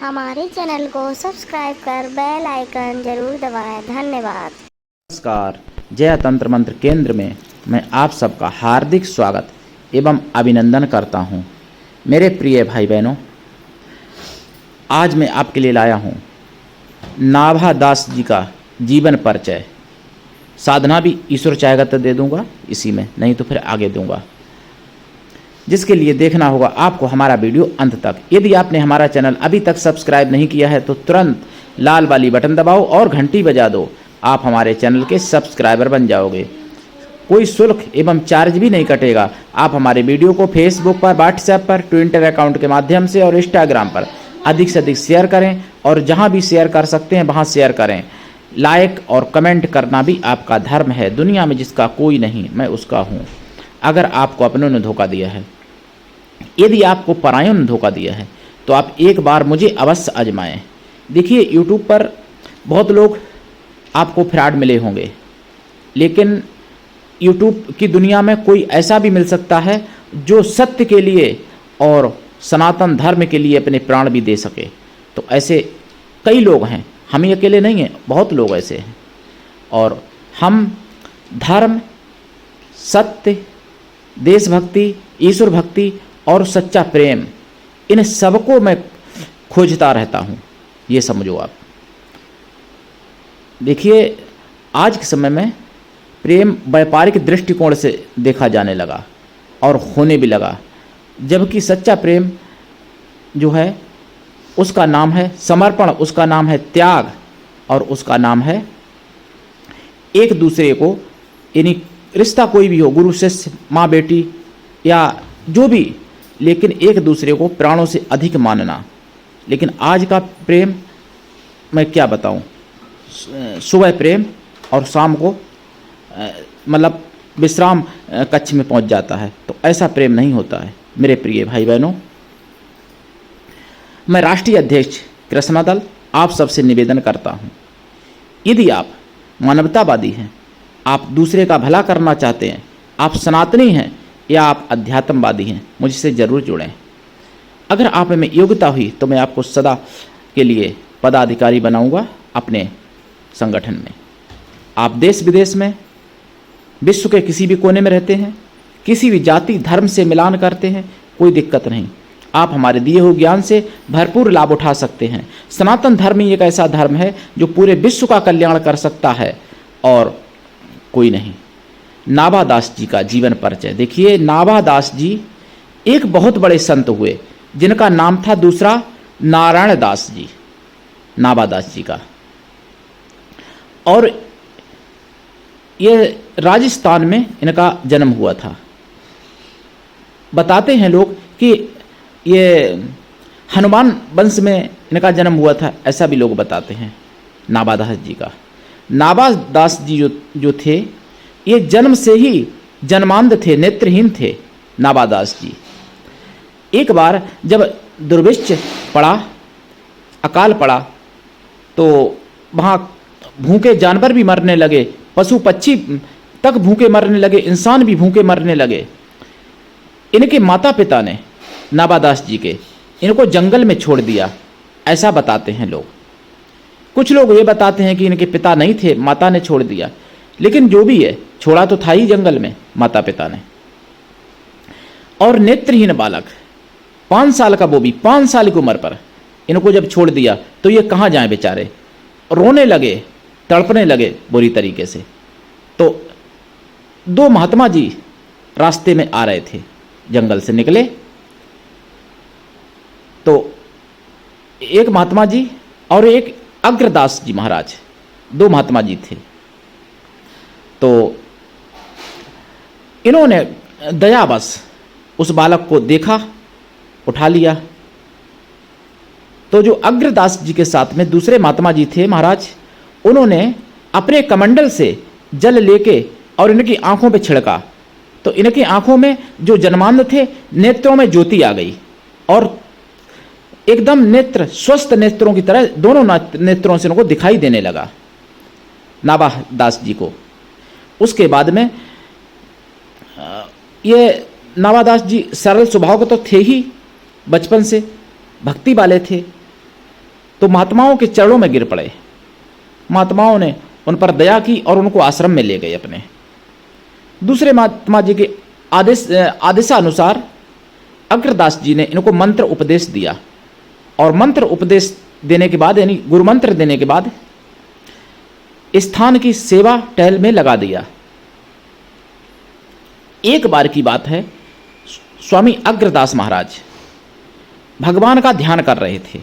हमारे चैनल को सब्सक्राइब कर बेल आइकन जरूर दबाएं। धन्यवाद। नमस्कार। जय तंत्र मंत्र केंद्र में मैं आप सबका हार्दिक स्वागत एवं अभिनंदन करता हूं। मेरे प्रिय भाई बहनों, आज मैं आपके लिए लाया हूं नाभा दास जी का जीवन परिचय। साधना भी ईश्वर चाहेगा तो दे दूंगा इसी में, नहीं तो फिर आगे दूंगा, जिसके लिए देखना होगा आपको हमारा वीडियो अंत तक। यदि आपने हमारा चैनल अभी तक सब्सक्राइब नहीं किया है तो तुरंत लाल वाली बटन दबाओ और घंटी बजा दो। आप हमारे चैनल के सब्सक्राइबर बन जाओगे। कोई शुल्क एवं चार्ज भी नहीं कटेगा। आप हमारे वीडियो को फेसबुक पर, व्हाट्सएप पर, ट्विटर अकाउंट के माध्यम से और इंस्टाग्राम पर अधिक से अधिक शेयर करें और जहां भी शेयर कर सकते हैं वहां शेयर करें। लाइक और कमेंट करना भी आपका धर्म है। दुनिया में जिसका कोई नहीं, मैं उसका हूँ। अगर आपको अपनों ने धोखा दिया है, यदि आपको परायों ने धोखा दिया है, तो आप एक बार मुझे अवश्य आजमाएं। देखिए, यूट्यूब पर बहुत लोग आपको फ्रॉड मिले होंगे, लेकिन यूट्यूब की दुनिया में कोई ऐसा भी मिल सकता है जो सत्य के लिए और सनातन धर्म के लिए अपने प्राण भी दे सके। तो ऐसे कई लोग हैं, हम ही अकेले नहीं हैं, बहुत लोग ऐसे हैं। और हम धर्म, सत्य, देशभक्ति, ईश्वर भक्ति और सच्चा प्रेम, इन सबको मैं खोजता रहता हूँ, ये समझो आप। देखिए, आज के समय में प्रेम व्यापारिक दृष्टिकोण से देखा जाने लगा और होने भी लगा, जबकि सच्चा प्रेम जो है उसका नाम है समर्पण, उसका नाम है त्याग और उसका नाम है एक दूसरे को, यानी रिश्ता कोई भी हो, गुरु शिष्य, माँ बेटी या जो भी, लेकिन एक दूसरे को प्राणों से अधिक मानना। लेकिन आज का प्रेम मैं क्या बताऊं, सुबह प्रेम और शाम को मतलब विश्राम कक्ष में पहुंच जाता है। तो ऐसा प्रेम नहीं होता है मेरे प्रिय भाई बहनों। मैं राष्ट्रीय अध्यक्ष कृष्णा दल आप सबसे निवेदन करता हूं, यदि आप मानवतावादी हैं, आप दूसरे का भला करना चाहते हैं, आप सनातनी हैं या आप अध्यात्मवादी हैं, मुझसे ज़रूर जुड़ें। अगर आप में योग्यता हुई तो मैं आपको सदा के लिए पदाधिकारी बनाऊंगा अपने संगठन में। आप देश विदेश में, विश्व के किसी भी कोने में रहते हैं, किसी भी जाति धर्म से मिलान करते हैं, कोई दिक्कत नहीं। आप हमारे दिए हुए ज्ञान से भरपूर लाभ उठा सकते हैं। सनातन धर्म ही एक ऐसा धर्म है जो पूरे विश्व का कल्याण कर सकता है और कोई नहीं। नाभा दास जी का जीवन परिचय देखिए। नाभा दास जी एक बहुत बड़े संत हुए, जिनका नाम था दूसरा नारायण दास जी, नाभा दास जी का। और ये राजस्थान में इनका जन्म हुआ था। बताते हैं लोग कि ये हनुमान वंश में इनका जन्म हुआ था, ऐसा भी लोग बताते हैं नाभा दास जी का। नाभा दास जी जो थे, ये जन्म से ही जन्मांध थे, नेत्रहीन थे नाभा दास जी। एक बार जब दुर्भिक्ष पड़ा, अकाल पड़ा, तो वहाँ भूखे जानवर भी मरने लगे, पशु पक्षी तक भूखे मरने लगे, इंसान भी भूखे मरने लगे। इनके माता पिता ने नाभा दास जी के इनको जंगल में छोड़ दिया, ऐसा बताते हैं लोग। कुछ लोग ये बताते हैं कि इनके पिता नहीं थे, माता ने छोड़ दिया, लेकिन जो भी है, छोड़ा तो था ही जंगल में माता पिता ने। और नेत्रहीन बालक 5 साल का, वो भी 5 साल की उम्र पर इनको जब छोड़ दिया तो ये कहाँ जाएं बेचारे, रोने लगे, तड़पने लगे बुरी तरीके से। तो 2 महात्मा जी रास्ते में आ रहे थे, जंगल से निकले, तो एक महात्मा जी और एक अग्रदास जी महाराज, 2 महात्मा जी थे। तो इन्होंने दयावश उस बालक को देखा, उठा लिया। तो जो अग्रदास जी के साथ में दूसरे महात्मा जी थे महाराज, उन्होंने अपने कमंडल से जल लेके और इनकी आंखों पे छिड़का। तो इनकी आंखों में जो जन्मांध थे, नेत्रों में ज्योति आ गई और एकदम नेत्र स्वस्थ नेत्रों की तरह दोनों नेत्रों से उनको दिखाई देने लगा नाभा दास जी को। उसके बाद में ये नाभा दास जी सरल स्वभाव के तो थे ही, बचपन से भक्ति वाले थे, तो महात्माओं के चरणों में गिर पड़े। महात्माओं ने उन पर दया की और उनको आश्रम में ले गए अपने। दूसरे महात्मा जी के आदेशानुसार अग्रदास जी ने इनको मंत्र उपदेश दिया और मंत्र उपदेश देने के बाद यानी गुरु मंत्र देने के बाद स्थान की सेवा टहल में लगा दिया। एक बार की बात है, स्वामी अग्रदास महाराज भगवान का ध्यान कर रहे थे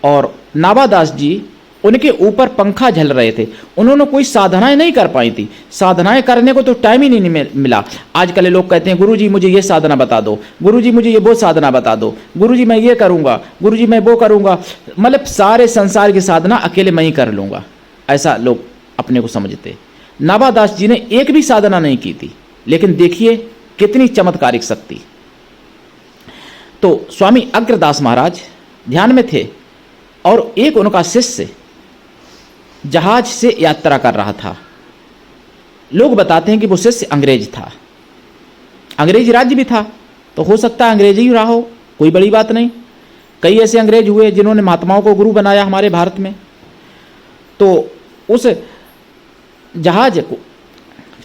और नाभादास जी उनके ऊपर पंखा झल रहे थे। उन्होंने कोई साधनाएं नहीं कर पाई थी, साधनाएं करने को तो टाइम ही नहीं मिला। आजकल लोग कहते हैं गुरुजी मुझे ये साधना बता दो, गुरुजी मुझे ये वो साधना बता दो, गुरुजी मैं ये करूंगा, गुरुजी मैं वो करूंगा, मतलब सारे संसार की साधना अकेले मैं ही कर लूंगा, ऐसा लोग अपने को समझते। नाभादास जी ने एक भी साधना नहीं की थी, लेकिन देखिए कितनी चमत्कारिक शक्ति। तो स्वामी अग्रदास महाराज ध्यान में थे और एक उनका शिष्य जहाज से यात्रा कर रहा था। लोग बताते हैं कि वो शिष्य अंग्रेज था, अंग्रेज राज्य भी था, तो हो सकता है अंग्रेज ही रहा हो, कोई बड़ी बात नहीं। कई ऐसे अंग्रेज हुए जिन्होंने महात्माओं को गुरु बनाया हमारे भारत में। तो उस जहाज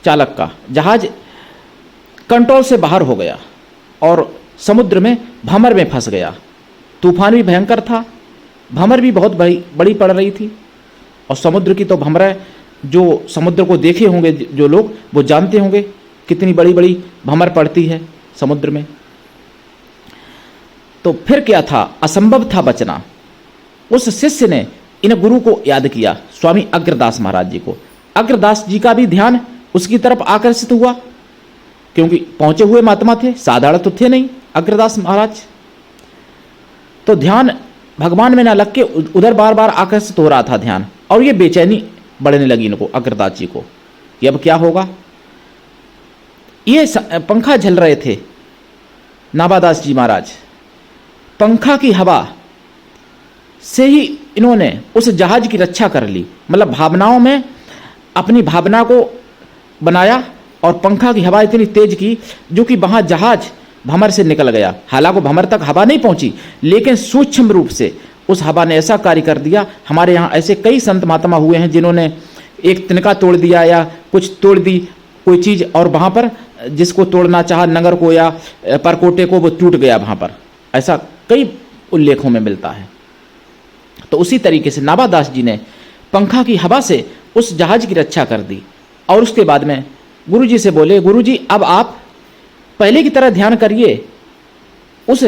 चालक का जहाज कंट्रोल से बाहर हो गया और समुद्र में भंवर में फंस गया। तूफान भी भयंकर था, भंवर भी बहुत बड़ी पड़ रही थी और समुद्र की तो भंवरें, जो समुद्र को देखे होंगे जो लोग वो जानते होंगे कितनी बड़ी बड़ी भंवर पड़ती है समुद्र में। तो फिर क्या था, असंभव था बचना। उस शिष्य ने इन गुरु को याद किया, स्वामी अग्रदास महाराज जी को। अग्रदास जी का भी ध्यान उसकी तरफ आकर्षित हुआ, क्योंकि पहुंचे हुए महात्मा थे, साधारण तो थे नहीं अग्रदास महाराज। तो ध्यान भगवान में ना लग के उधर बार बार आकर्षित हो रहा था ध्यान, और ये बेचैनी बढ़ने लगी इनको अग्रदास जी को कि अब क्या होगा। ये पंखा झल रहे थे नाभादास जी महाराज, पंखा की हवा से ही इन्होंने उस जहाज की रक्षा कर ली। मतलब भावनाओं में अपनी भावना को बनाया और पंखा की हवा इतनी तेज की जो कि वहां जहाज भंवर से निकल गया। हालांकि भंवर तक हवा नहीं पहुंची, लेकिन सूक्ष्म रूप से उस हवा ने ऐसा कार्य कर दिया। हमारे यहाँ ऐसे कई संत महात्मा हुए हैं जिन्होंने एक तिनका तोड़ दिया या कुछ तोड़ दी कोई चीज़, और वहाँ पर जिसको तोड़ना चाहा नगर को या परकोटे को, वो टूट गया वहाँ पर। ऐसा कई उल्लेखों में मिलता है। तो उसी तरीके से नाभादास जी ने पंखा की हवा से उस जहाज की रक्षा कर दी और उसके बाद में गुरु जी से बोले, गुरु जी अब आप पहले की तरह ध्यान करिए। उस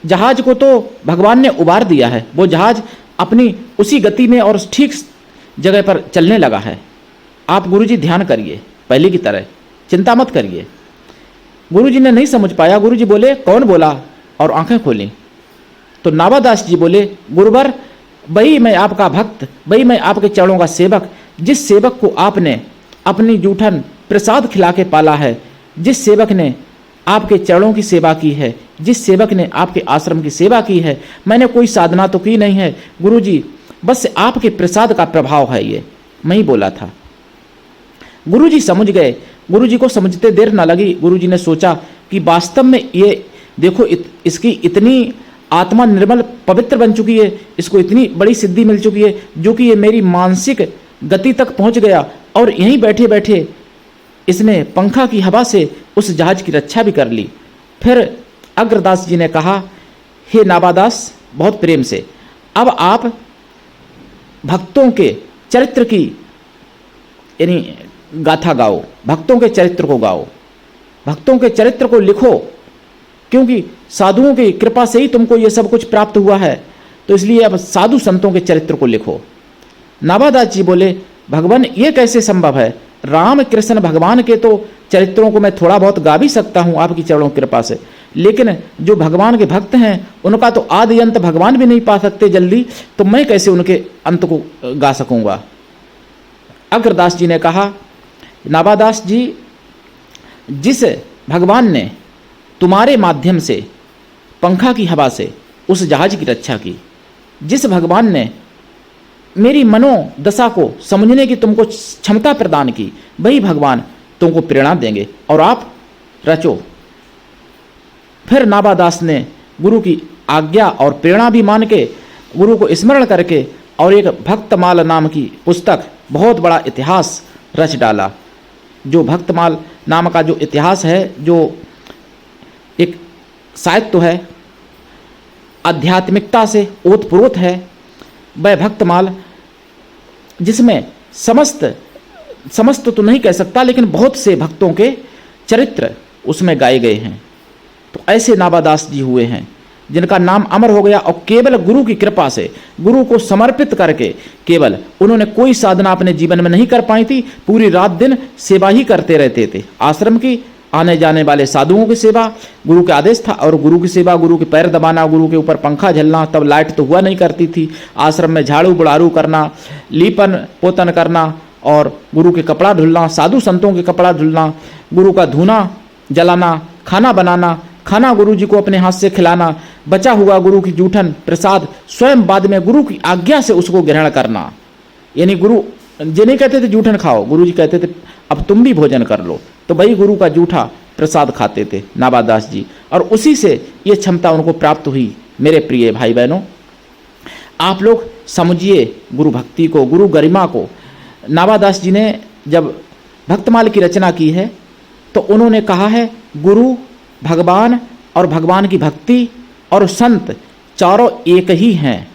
जहाज को तो भगवान ने उबार दिया है, वो जहाज अपनी उसी गति में और ठीक जगह पर चलने लगा है। आप गुरु जी ध्यान करिए पहले की तरह, चिंता मत करिए। गुरु जी ने नहीं समझ पाया। गुरु जी बोले, कौन बोला, और आंखें खोली तो नाभादास जी बोले, गुरुवर वही मैं आपका भक्त, वही मैं आपके चरणों का सेवक, जिस सेवक को आपने अपनी जूठन प्रसाद खिला के पाला है, जिस सेवक ने आपके चरणों की सेवा की है, जिस सेवक ने आपके आश्रम की सेवा की है। मैंने कोई साधना तो की नहीं है गुरुजी, बस आपके प्रसाद का प्रभाव है, ये मैं ही बोला था। गुरुजी समझ गए। गुरुजी को समझते देर ना लगी। गुरुजी ने सोचा कि वास्तव में ये देखो इसकी इतनी आत्मा निर्मल पवित्र बन चुकी है, इसको इतनी बड़ी सिद्धि मिल चुकी है, जो कि ये मेरी मानसिक गति तक पहुंच गया और यहीं बैठे बैठे इसने पंखा की हवा से उस जहाज की रक्षा भी कर ली। फिर अग्रदास जी ने कहा, हे नाभादास, बहुत प्रेम से, अब आप भक्तों के चरित्र की यानी गाथा गाओ, भक्तों के चरित्र को गाओ, भक्तों के चरित्र को लिखो, क्योंकि साधुओं की कृपा से ही तुमको ये सब कुछ प्राप्त हुआ है, तो इसलिए अब साधु संतों के चरित्र को लिखो। नाभादास जी बोले, भगवान ये कैसे संभव है? राम कृष्ण भगवान के तो चरित्रों को मैं थोड़ा बहुत गा भी सकता हूँ आपकी चरणों की कृपा से, लेकिन जो भगवान के भक्त हैं उनका तो आदि अंत भगवान भी नहीं पा सकते जल्दी, तो मैं कैसे उनके अंत को गा सकूंगा। अग्रदास जी ने कहा, नाभादास जी, जिस भगवान ने तुम्हारे माध्यम से पंखा की हवा से उस जहाज की रक्षा की, जिस भगवान ने मेरी मनोदशा को समझने की तुमको क्षमता प्रदान की, वही भगवान तुमको प्रेरणा देंगे और आप रचो। फिर नाभादास ने गुरु की आज्ञा और प्रेरणा भी मान के गुरु को स्मरण करके और एक भक्तमाल नाम की पुस्तक, बहुत बड़ा इतिहास रच डाला। जो भक्तमाल नाम का जो इतिहास है, जो एक साहित्य है, आध्यात्मिकता से ओतप्रोत है, वह भक्तमाल, जिसमें समस्त तो नहीं कह सकता, लेकिन बहुत से भक्तों के चरित्र उसमें गाए गए हैं। तो ऐसे नाभादास जी हुए हैं जिनका नाम अमर हो गया, और केवल गुरु की कृपा से, गुरु को समर्पित करके, केवल उन्होंने कोई साधना अपने जीवन में नहीं कर पाई थी, पूरी रात दिन सेवा ही करते रहते थे। आश्रम की आने जाने वाले साधुओं की सेवा गुरु का आदेश था, और गुरु की सेवा, गुरु के पैर दबाना, गुरु के ऊपर पंखा झलना, तब लाइट तो हुआ नहीं करती थी। आश्रम में झाड़ू बुड़ारू करना, लीपन पोतन करना, और गुरु के कपड़ा धुलना, साधु संतों के कपड़ा धुलना, गुरु का धूना जलाना, खाना बनाना, खाना गुरु जी को अपने हाथ से खिलाना, बचा हुआ गुरु की जूठन प्रसाद स्वयं बाद में गुरु की आज्ञा से उसको ग्रहण करना। यानी गुरु जी नहीं कहते थे जूठन खाओ, गुरु जी कहते थे अब तुम भी भोजन कर लो, तो वही गुरु का जूठा प्रसाद खाते थे नाभादास जी, और उसी से ये क्षमता उनको प्राप्त हुई। मेरे प्रिय भाई बहनों, आप लोग समझिए गुरु भक्ति को, गुरु गरिमा को। नाभादास जी ने जब भक्तमाल की रचना की है तो उन्होंने कहा है, गुरु, भगवान और भगवान की भक्ति और संत चारों एक ही हैं।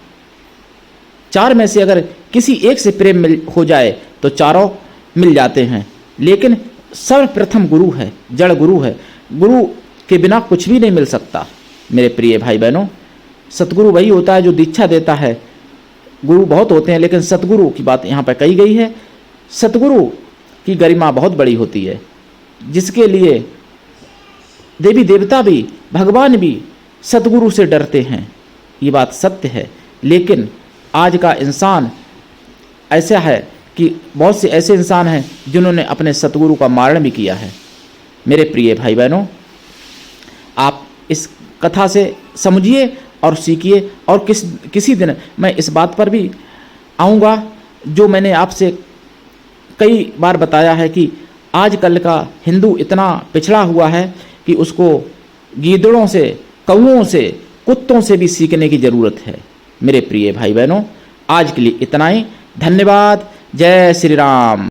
चार में से अगर किसी एक से प्रेम हो जाए तो चारों मिल जाते हैं, लेकिन सर्वप्रथम गुरु है, जड़ गुरु है। गुरु के बिना कुछ भी नहीं मिल सकता। मेरे प्रिय भाई बहनों, सतगुरु वही होता है जो दीक्षा देता है। गुरु बहुत होते हैं, लेकिन सतगुरु की बात यहाँ पर कही गई है। सतगुरु की गरिमा बहुत बड़ी होती है, जिसके लिए देवी देवता भी, भगवान भी सतगुरु से डरते हैं। ये बात सत्य है, लेकिन आज का इंसान ऐसा है कि बहुत से ऐसे इंसान हैं जिन्होंने अपने सतगुरु का मारण भी किया है। मेरे प्रिय भाई बहनों, आप इस कथा से समझिए और सीखिए, और किसी दिन मैं इस बात पर भी आऊँगा जो मैंने आपसे कई बार बताया है कि आजकल का हिंदू इतना पिछड़ा हुआ है कि उसको गीदड़ों से, कौओं से, कुत्तों से भी सीखने की ज़रूरत है। मेरे प्रिय भाई बहनों, आज के लिए इतना ही। धन्यवाद। जय श्री राम।